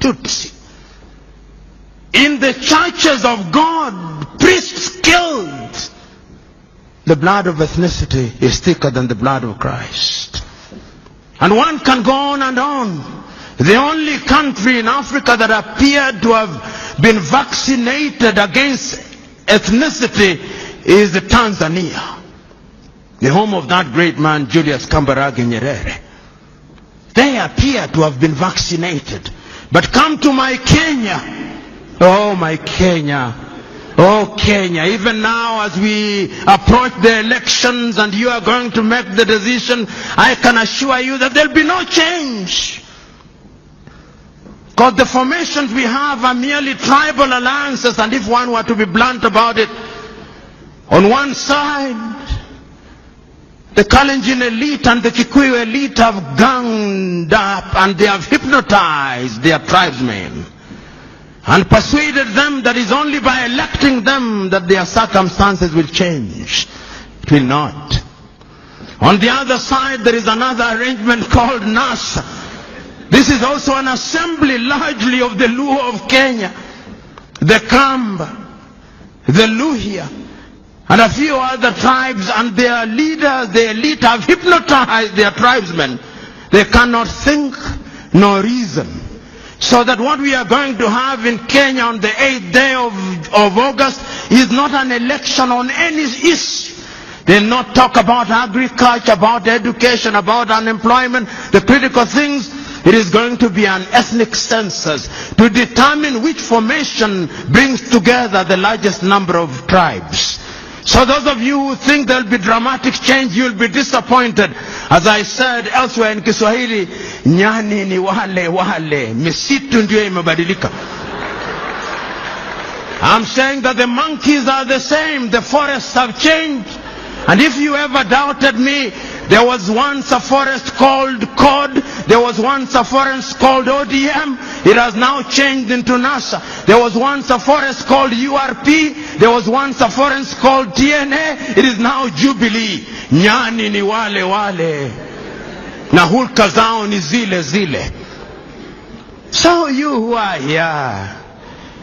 Tutsi. In the churches of God, priests killed. The blood of ethnicity is thicker than the blood of Christ. And one can go on and on. The only country in Africa that appeared to have been vaccinated against ethnicity is Tanzania, the home of that great man Julius Kambarage Nyerere. They appear to have been vaccinated. But come to my Kenya. Oh, my Kenya. Oh, Kenya. Even now as we approach the elections and you are going to make the decision, I can assure you that there will be no change. Because the formations we have are merely tribal alliances, and if one were to be blunt about it, on one side, the Kalenjin elite and the Kikuyu elite have ganged up and they have hypnotized their tribesmen and persuaded them that it's only by electing them that their circumstances will change. It will not. On the other side, there is another arrangement called NASA. This is also an assembly largely of the Luo of Kenya, the Kamba, the Luhya, and a few other tribes, and their leaders, the elite, have hypnotized their tribesmen. They cannot think nor reason. So that what we are going to have in Kenya on the 8th day of August is not an election on any issue. They'll not talk about agriculture, about education, about unemployment, the critical things. It is going to be an ethnic census to determine which formation brings together the largest number of tribes. So those of you who think there will be dramatic change, you will be disappointed. As I said elsewhere in Kiswahili, nyani ni wale, misitu ndio imebadilika. I'm saying that the monkeys are the same, the forests have changed. And if you ever doubted me, there was once a forest called COD, there was once a forest called ODM, it has now changed into NASA. There was once a forest called URP, there was once a forest called TNA, it is now Jubilee. Nyani ni wale, na hulka zao ni zile. So you who are here,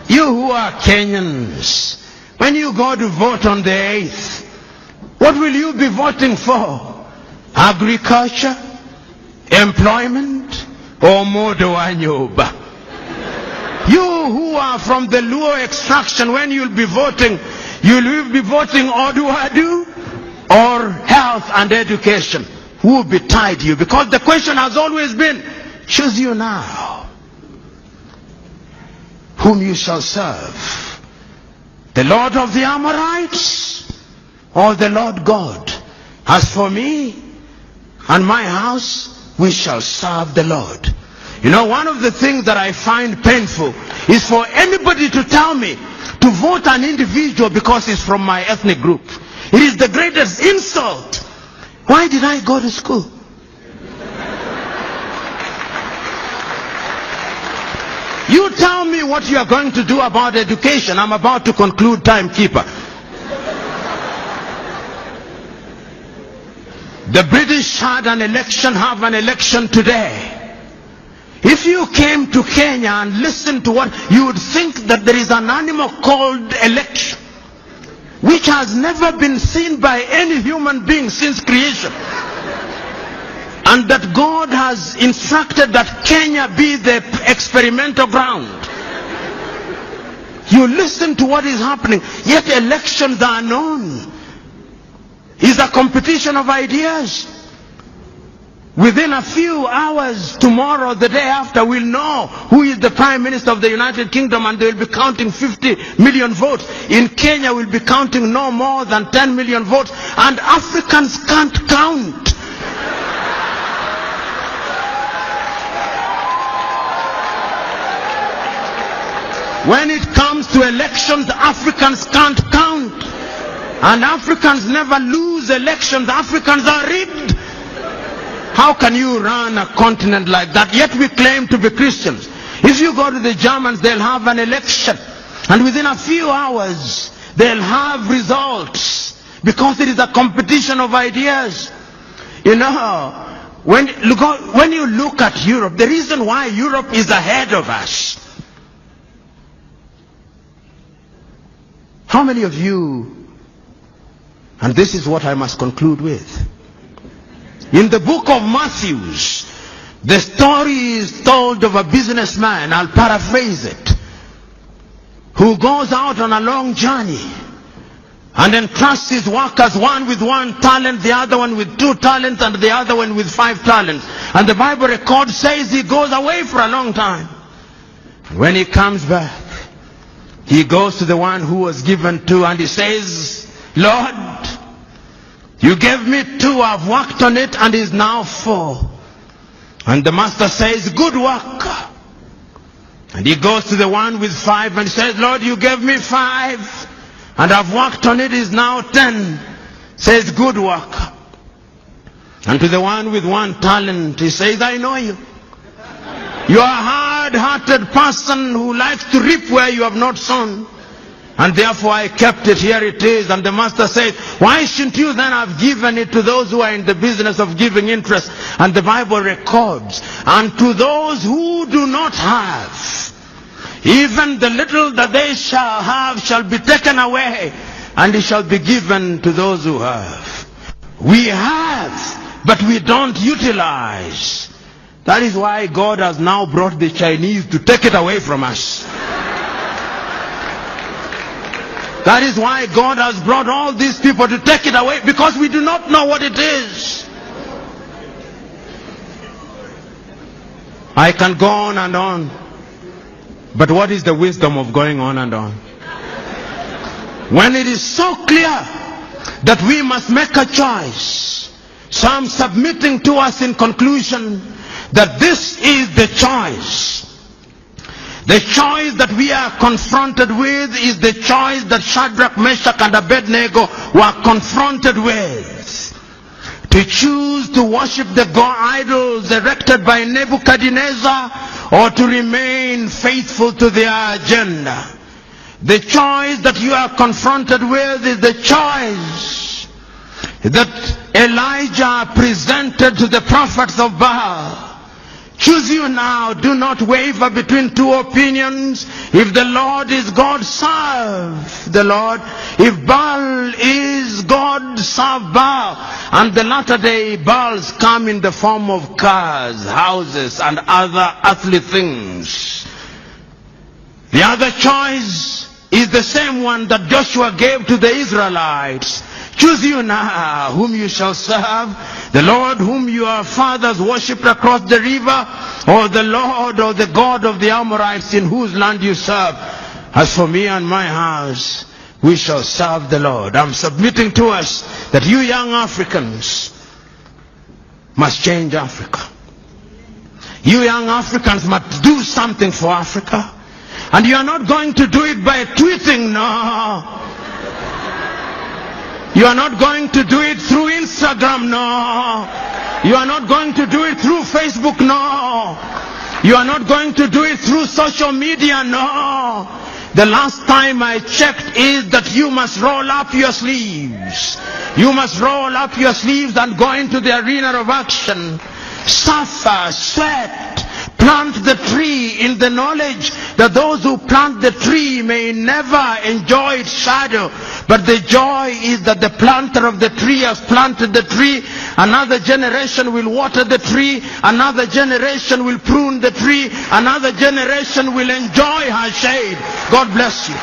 you who are Kenyans, when you go to vote on the 8th, what will you be voting for? Agriculture, employment, or modo anyoba? You who are from the Luo extraction, when you'll be voting Oduadu or health and education. Who will be tied to you? Because the question has always been, choose you now whom you shall serve, the Lord of the Amorites or the Lord God. As for me and my house, we shall serve the Lord. You know, one of the things that I find painful is for anybody to tell me to vote an individual because he's from my ethnic group. It is the greatest insult. Why did I go to school? You tell me what you are going to do about education. I'm about to conclude, timekeeper. The British have an election today. If you came to Kenya and listened to what, you would think that there is an animal called election, which has never been seen by any human being since creation. And that God has instructed that Kenya be the experimental ground. You listen to what is happening, yet elections are known. It's a competition of ideas. Within a few hours, tomorrow, the day after, we'll know who is the Prime Minister of the United Kingdom, and they'll be counting 50 million votes. In Kenya, we'll be counting no more than 10 million votes, and Africans can't count. When it comes to elections, Africans can't count. And Africans never lose elections. Africans are rigged. How can you run a continent like that? Yet we claim to be Christians. If you go to the Germans, they'll have an election. And within a few hours, they'll have results. Because it is a competition of ideas. You know, when you look at Europe, the reason why Europe is ahead of us How many of you, and this is what I must conclude with, in the book of Matthew, the story is told of a businessman, I'll paraphrase it, who goes out on a long journey and entrusts his workers, one with 1 talent, the other one with 2 talents, and the other one with 5 talents. And the Bible record says he goes away for a long time. When he comes back, he goes to the one who was given 2 and he says, Lord, you gave me 2, I've worked on it and is now 4. And the master says, good work. And he goes to the one with 5 and says, Lord, you gave me 5 and I've worked on it, is now 10. Says, good work. And to the one with 1 talent, he says, I know you. You are a hard-hearted person who likes to reap where you have not sown. And therefore I kept it, here it is. And the master says, why shouldn't you then have given it to those who are in the business of giving interest? And the Bible records, and to those who do not have, even the little that they shall have shall be taken away, and it shall be given to those who have. We have, but we don't utilize. That is why God has now brought the Chinese to take it away from us. That is why God has brought all these people to take it away, because we do not know what it is. I can go on and on, but what is the wisdom of going on and on? When it is so clear that we must make a choice, so I'm submitting to us in conclusion that this is the choice. The choice that we are confronted with is the choice that Shadrach, Meshach, and Abednego were confronted with. To choose to worship the god idols erected by Nebuchadnezzar, or to remain faithful to their agenda. The choice that you are confronted with is the choice that Elijah presented to the prophets of Baal. Choose you now. Do not waver between 2 opinions. If the Lord is God, serve the Lord. If Baal is God, serve Baal. And the latter day Baals come in the form of cars, houses, and other earthly things. The other choice is the same one that Joshua gave to the Israelites. Choose you now whom you shall serve, the Lord whom your fathers worshipped across the river, or the Lord or the God of the Amorites in whose land you serve. As for me and my house, we shall serve the Lord. I'm submitting to us that you young Africans must change Africa. You young Africans must do something for Africa. And you are not going to do it by tweeting, no. You are not going to do it through Instagram, no. You are not going to do it through Facebook, no. You are not going to do it through social media, no. The last time I checked is that you must roll up your sleeves. You must roll up your sleeves and go into the arena of action. Suffer, sweat, plant the tree in the knowledge that those who plant the tree may never enjoy its shadow. But the joy is that the planter of the tree has planted the tree. Another generation will water the tree. Another generation will prune the tree. Another generation will enjoy her shade. God bless you.